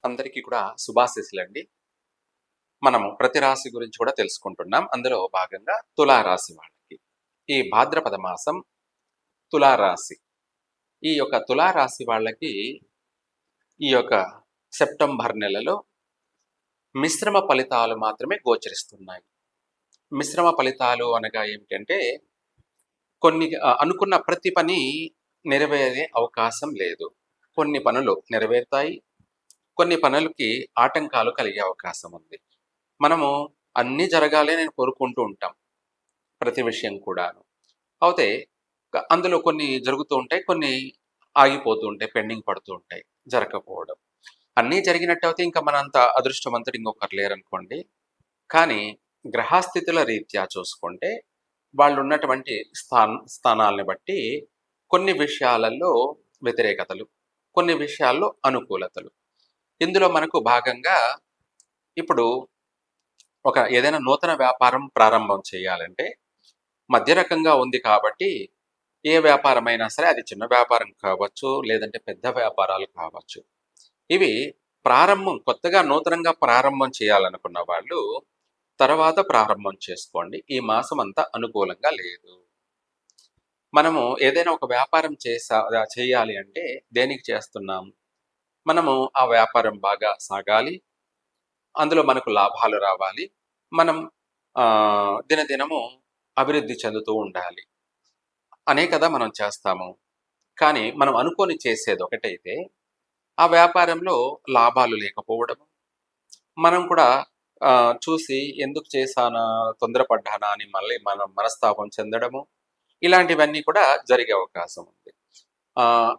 అందరికీ కూడా శుభాశీస్సులండి. మనము ప్రతి రాశి గురించి కూడా తెలుసుకుంటున్నాం. అందులో భాగంగా తులారాశి వాళ్ళకి. ఈ భాద్రపద మాసం తులారాశి. ఈ యొక్క తులారాశి వాళ్ళకి ఈ యొక్క సెప్టెంబర్ నెలలో మిశ్రమ ఫలితాలు మాత్రమే గోచరిస్తున్నాయి. మిశ్రమ ఫలితాలు అనగా ఏమిటంటే కొన్ని అనుకున్న ప్రతి పని నెరవేరే అవకాశం లేదు. కొన్ని పనులు నెరవేరుతాయి. కొన్ని పనులకి ఆటంకాలు కలిగే అవకాశం ఉంది. మనము అన్నీ జరగాలి అని కోరుకుంటూ ఉంటాం. ప్రతి విషయం కూడాను. అయితే అందులో కొన్ని జరుగుతూ ఉంటాయి. కొన్ని ఆగిపోతూ ఉంటాయి. పెండింగ్ పడుతూ ఉంటాయి. జరగకపోవడం. అన్నీ జరిగినట్టయితే ఇంకా మనంత అదృష్టవంతుడు ఇంకొకరు లేరనుకోండి. కానీ గ్రహస్థితుల రీత్యా చూసుకుంటే వాళ్ళున్నటువంటి స్థానాల్ని బట్టి కొన్ని విషయాలలో వ్యతిరేకతలు, కొన్ని విషయాల్లో అనుకూలతలు. ఇందులో మనకు భాగంగా ఇప్పుడు ఏదైనా నూతన వ్యాపారం ప్రారంభం చేయాలంటే మధ్య రకంగా ఉంది కాబట్టి ఏ వ్యాపారమైనా సరే అది చిన్న వ్యాపారం కావచ్చు, లేదంటే పెద్ద వ్యాపారాలు కావచ్చు. ఇవి కొత్తగా నూతనంగా ప్రారంభం చేయాలనుకున్న వాళ్ళు తర్వాత ప్రారంభం చేసుకోండి. ఈ మాసం అంతా అనుకూలంగా లేదు. మనము ఏదైనా ఒక వ్యాపారం చేయాలి అంటే దేనికి చేస్తున్నాం? మనము ఆ వ్యాపారం బాగా సాగాలి. అందులో మనకు లాభాలు రావాలి. మనం దినదినము అభివృద్ధి చెందుతూ ఉండాలి అనే కదా మనం చేస్తాము. కానీ మనం అనుకోని చేసేది ఒకటైతే ఆ వ్యాపారంలో లాభాలు లేకపోవడము, మనం కూడా చూసి ఎందుకు చేశానా, తొందరపడ్డానా అని మళ్ళీ మనం మనస్తాపం చెందడము, ఇలాంటివన్నీ కూడా జరిగే అవకాశం ఉంది.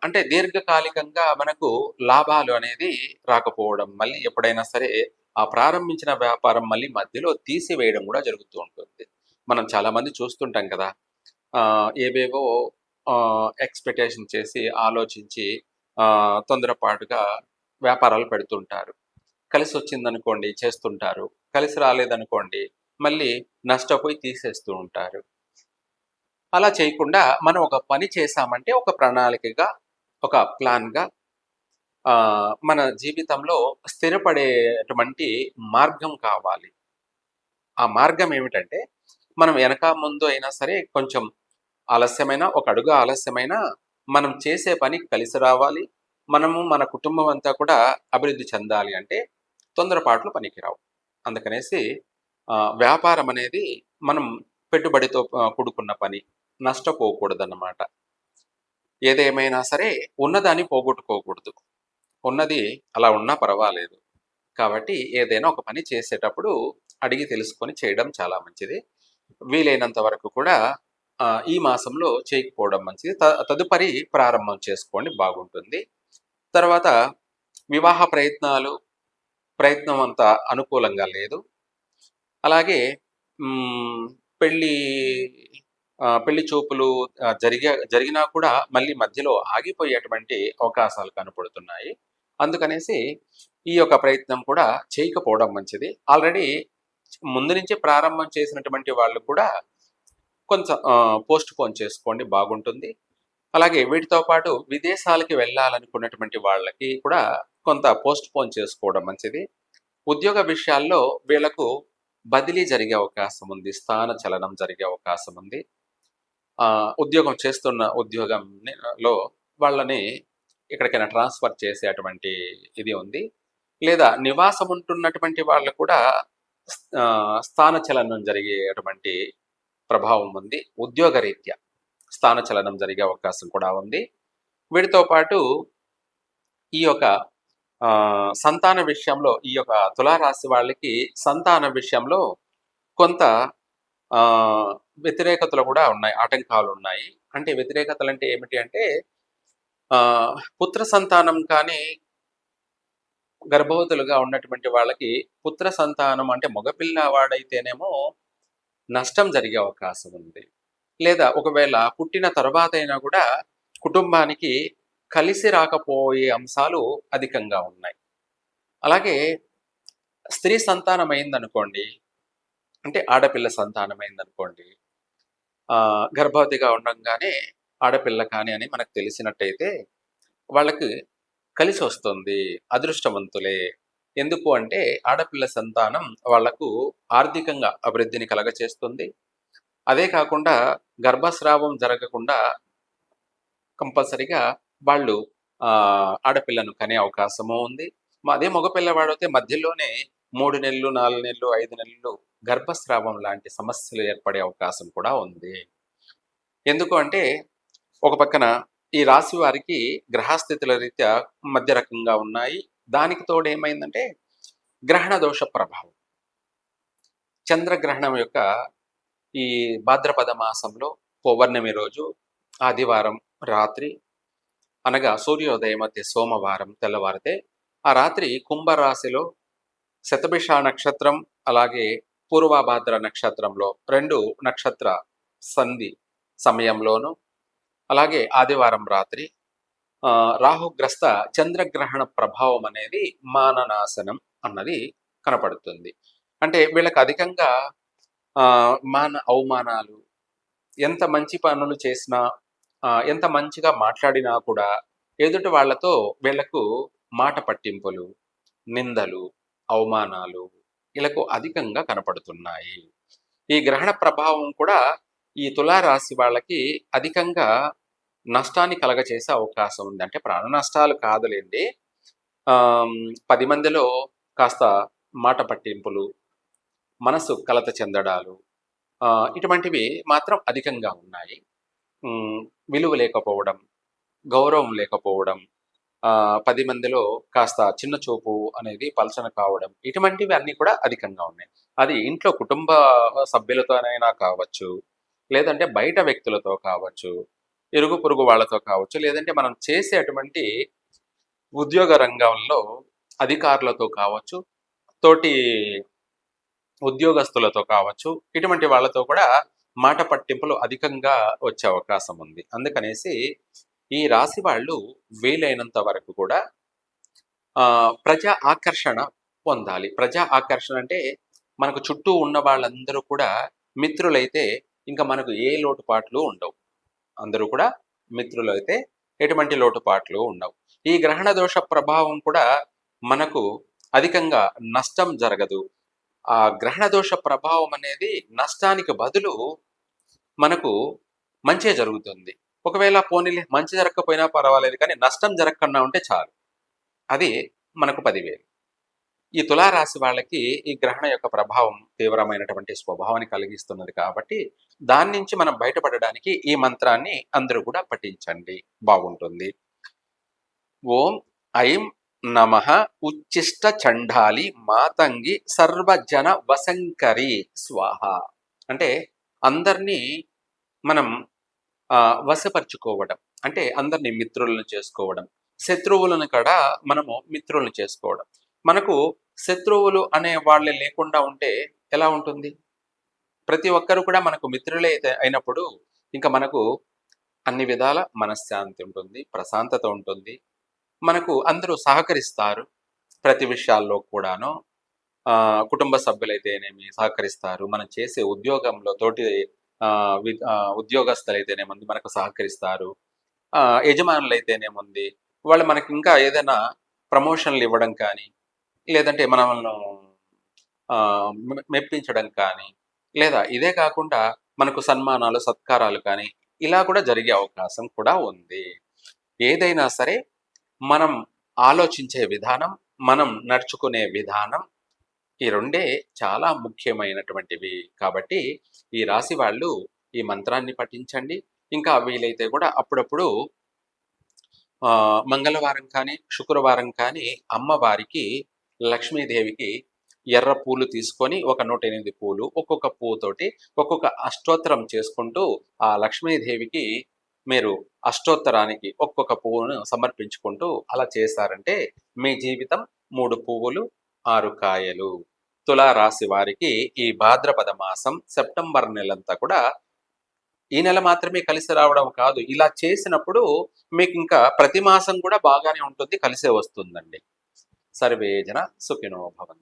అంటే దీర్ఘకాలికంగా మనకు లాభాలు అనేది రాకపోవడం, మళ్ళీ ఎప్పుడైనా సరే ఆ ప్రారంభించిన వ్యాపారం మళ్ళీ మధ్యలో తీసివేయడం కూడా జరుగుతూ ఉంటుంది. మనం చాలామంది చూస్తుంటాం కదా! ఏవేవో ఎక్స్‌పెక్టేషన్ చేసి, ఆలోచించి తొందరపాటుగా వ్యాపారాలు పెడుతుంటారు. కలిసొచ్చిందనుకోండి చేస్తుంటారు. కలిసి రాలేదనుకోండి మళ్ళీ నష్టపోయి తీసేస్తూ ఉంటారు. అలా చేయకుండా మనం ఒక పని చేశామంటే ఒక ప్రణాళికగా, ఒక ప్లాన్‌గా మన జీవితంలో స్థిరపడేటువంటి మార్గం కావాలి. ఆ మార్గం ఏమిటంటే మనం వెనక ముందు అయినా సరే కొంచెం ఆలస్యమైనా, ఒక అడుగు ఆలస్యమైనా మనం చేసే పని కలిసి రావాలి. మనము మన కుటుంబం అంతా కూడా అభివృద్ధి చెందాలి అంటే తొందరపాట్లు పనికిరావు. అందుకనేసి వ్యాపారం అనేది మనం పెట్టుబడితో కూడుకున్న పని. నష్టపోకూడదన్నమాట. ఏదేమైనా సరే ఉన్నదాన్ని పోగొట్టుకోకూడదు. ఉన్నది అలా ఉన్నా పర్వాలేదు. కాబట్టి ఏదైనా ఒక పని చేసేటప్పుడు అడిగి తెలుసుకొని చేయడం చాలా మంచిది. వీలైనంత వరకు కూడా ఈ మాసంలో చేయకపోవడం మంచిది. తదుపరి ప్రారంభం చేసుకోండి బాగుంటుంది. తర్వాత వివాహ ప్రయత్నం అంత అనుకూలంగా లేదు. అలాగే పెళ్లి పెళ్లి చూపులు జరిగినా కూడా మళ్ళీ మధ్యలో ఆగిపోయేటువంటి అవకాశాలు కనపడుతున్నాయి. అందుకనేసి ఈ యొక్క ప్రయత్నం కూడా చేయకపోవడం మంచిది. ఆల్రెడీ ముందు నుంచే ప్రారంభం చేసినటువంటి వాళ్ళు కూడా కొంచెం పోస్ట్‌పోన్ చేసుకోండి బాగుంటుంది. అలాగే వీటితో పాటు విదేశాలకి వెళ్ళాలనుకున్నటువంటి వాళ్ళకి కూడా కొంత పోస్ట్‌పోన్ చేసుకోవడం మంచిది. ఉద్యోగ విషయాల్లో వీళ్ళకు బదిలీ జరిగే అవకాశం ఉంది. స్థాన చలనం జరిగే అవకాశం ఉంది. ఉద్యోగం చేస్తున్న లో వాళ్ళని ఎక్కడికైనా ట్రాన్స్‌ఫర్ చేసేటువంటి ఇది ఉంది. లేదా నివాసం ఉంటున్నటువంటి వాళ్ళు కూడా స్థానచలనం జరిగేటువంటి ప్రభావం ఉంది. ఉద్యోగరీత్యా స్థానచలనం జరిగే అవకాశం కూడా ఉంది. వీటితో పాటు ఈ యొక్క సంతాన విషయంలో ఈ యొక్క తులారాశి వాళ్ళకి సంతాన విషయంలో కొంత వ్యతిరేకతలు కూడా ఉన్నాయి. ఆటంకాలు ఉన్నాయి. అంటే వ్యతిరేకతలు అంటే ఏమిటి అంటే పుత్ర సంతానం కానీ గర్భవతులుగా ఉన్నటువంటి వాళ్ళకి పుత్ర సంతానం అంటే మగపిల్లవాడైతేనేమో నష్టం జరిగే అవకాశం ఉంది. లేదా ఒకవేళ పుట్టిన తర్వాత అయినా కూడా కుటుంబానికి కలిసి రాకపోయే అంశాలు అధికంగా ఉన్నాయి. అలాగే స్త్రీ సంతానం అయిందనుకోండి, అంటే ఆడపిల్ల సంతానం అయిందనుకోండి, గర్భవతిగా ఉండంగానే ఆడపిల్ల కానీ అని మనకు తెలిసినట్టయితే వాళ్ళకి కలిసి వస్తుంది, అదృష్టవంతులే. ఎందుకు అంటే ఆడపిల్ల సంతానం వాళ్లకు ఆర్థికంగా అభివృద్ధిని కలగచేస్తుంది. అదే కాకుండా గర్భస్రావం జరగకుండా కంపల్సరీగా వాళ్ళు ఆడపిల్లను కనే అవకాశము ఉంది. అదే మగపిల్లవాడైతే మధ్యలోనే 3 నెలలు, 4 నెలలు, 5 నెలలు గర్భస్రావం లాంటి సమస్యలు ఏర్పడే అవకాశం కూడా ఉంది. ఎందుకు అంటే ఒక పక్కన ఈ రాశి వారికి గ్రహస్థితుల రీత్యా మధ్య రకంగా ఉన్నాయి. దానికి తోడు ఏమైందంటే గ్రహణ దోష ప్రభావం. చంద్రగ్రహణం యొక్క ఈ భాద్రపద మాసంలో పౌర్ణమి రోజు ఆదివారం రాత్రి, అనగా సూర్యోదయం మధ్య సోమవారం తెల్లవారితే ఆ రాత్రి కుంభరాశిలో శతభిష నక్షత్రం అలాగే పూర్వభాద్ర నక్షత్రంలో 2 నక్షత్ర సంధి సమయంలోను, అలాగే ఆదివారం రాత్రి రాహుగ్రస్త చంద్రగ్రహణ ప్రభావం అనేది మాననాశనం అన్నది కనపడుతుంది. అంటే వీళ్ళకి అధికంగా అవమానాలు, ఎంత మంచి పనులు చేసినా, ఎంత మంచిగా మాట్లాడినా కూడా ఎదుటి వాళ్లతో వీళ్లకు మాట పట్టింపులు, నిందలు, అవమానాలు వీళ్ళకు అధికంగా కనపడుతున్నాయి. ఈ గ్రహణ ప్రభావం కూడా ఈ తులారాశి వాళ్ళకి అధికంగా నష్టాన్ని కలగచేసే అవకాశం ఉంది. అంటే ప్రాణ నష్టాలు కాదులేండి, 10 మందిలో కాస్త మాట పట్టింపులు, మనసు కలత చెందడాలు, ఇటువంటివి మాత్రం అధికంగా ఉన్నాయి. విలువ లేకపోవడం, గౌరవం లేకపోవడం, 10 మందిలో కాస్త చిన్న చూపు అనేది పలచన కావడం, ఇటువంటివి అన్నీ కూడా అధికంగా ఉన్నాయి. అది ఇంట్లో కుటుంబ సభ్యులతోనైనా కావచ్చు, లేదంటే బయట వ్యక్తులతో కావచ్చు, ఇరుగు పొరుగు వాళ్ళతో కావచ్చు, లేదంటే మనం చేసేటువంటి ఉద్యోగ రంగంలో అధికారులతో కావచ్చు, తోటి ఉద్యోగస్తులతో కావచ్చు, ఇటువంటి వాళ్ళతో కూడా మాట పట్టింపులు అధికంగా వచ్చే అవకాశం ఉంది. అందుకనేసి ఈ రాశి వాళ్ళు వీలైనంత వరకు కూడా ప్రజా ఆకర్షణ పొందాలి. ప్రజా ఆకర్షణ అంటే మనకు చుట్టూ ఉన్న వాళ్ళందరూ కూడా మిత్రులైతే ఇంకా మనకు ఏ లోటుపాట్లు ఉండవు. అందరూ కూడా మిత్రులైతే ఎటువంటి లోటుపాట్లు ఉండవు. ఈ గ్రహణ దోష ప్రభావం కూడా మనకు అధికంగా నష్టం జరగదు. ఆ గ్రహణ దోష ప్రభావం అనేది నష్టానికి బదులు మనకు మంచే జరుగుతుంది. ఒకవేళ పోనీలే మంచి జరగకపోయినా పర్వాలేదు, కానీ నష్టం జరగకుండా ఉంటే చాలు, అది మనకు 10,000. ఈ తులారాశి వాళ్ళకి ఈ గ్రహణ యొక్క ప్రభావం తీవ్రమైనటువంటి స్వభావాన్ని కలిగిస్తున్నది కాబట్టి దాని నుంచి మనం బయటపడడానికి ఈ మంత్రాన్ని అందరూ కూడా పఠించండి, బాగుంటుంది. ఓం ఐం నమః ఉచ్చిష్ట చండాలి మాతంగి సర్వజన వశంకరి స్వాహ. అంటే అందరినీ మనం వశపరుచుకోవడం, అంటే అందరినీ మిత్రులను చేసుకోవడం, శత్రువులను కూడా మనము మిత్రులను చేసుకోవడం. మనకు శత్రువులు అనే వాళ్ళే లేకుండా ఉంటే ఎలా ఉంటుంది? ప్రతి ఒక్కరు కూడా మనకు మిత్రులే అయినప్పుడు ఇంకా మనకు అన్ని విధాల మనశ్శాంతి ఉంటుంది, ప్రశాంతత ఉంటుంది, మనకు అందరూ సహకరిస్తారు ప్రతి విషయాల్లో కూడాను. కుటుంబ సభ్యులైతేనేమి సహకరిస్తారు, మనం చేసే ఉద్యోగంలో తోటి ఉద్యోగస్తులైతేనేముంది మనకు సహకరిస్తారు, యజమానులైతేనేముంది వాళ్ళు మనకి ఇంకా ఏదైనా ప్రమోషన్లు ఇవ్వడం కానీ, లేదంటే మనల్ని మెప్పించడం కానీ, లేదా ఇదే కాకుండా మనకు సన్మానాలు సత్కారాలు కానీ ఇలా కూడా జరిగే అవకాశం కూడా ఉంది. ఏదైనా సరే మనం ఆలోచించే విధానం, మనం నడుచుకునే విధానం, ఈ రెండే చాలా ముఖ్యమైనటువంటివి. కాబట్టి ఈ రాశి వాళ్ళు ఈ మంత్రాన్ని పఠించండి. ఇంకా వీలైతే కూడా అప్పుడప్పుడు మంగళవారం కానీ శుక్రవారం కానీ అమ్మవారికి లక్ష్మీదేవికి ఎర్ర పూలు తీసుకొని ఒక 108 పూలు, ఒక్కొక్క పువ్వుతోటి ఒక్కొక్క అష్టోత్తరం చేసుకుంటూ ఆ లక్ష్మీదేవికి మీరు అష్టోత్తరానికి ఒక్కొక్క పువ్వును సమర్పించుకుంటూ అలా చేశారంటే మీ జీవితం 3 పువ్వులు 6 కాయలు. తులారాశి వారికి ఈ భాద్రపద మాసం సెప్టెంబర్ నెలంతా కూడా, ఈ నెల మాత్రమే కలిసి రావడం కాదు, ఇలా చేసినప్పుడు మీకు ఇంకా ప్రతి మాసం కూడా బాగానే ఉంటుంది, కలిసే వస్తుందండి. సర్వే జన సుఖినో భవంతు.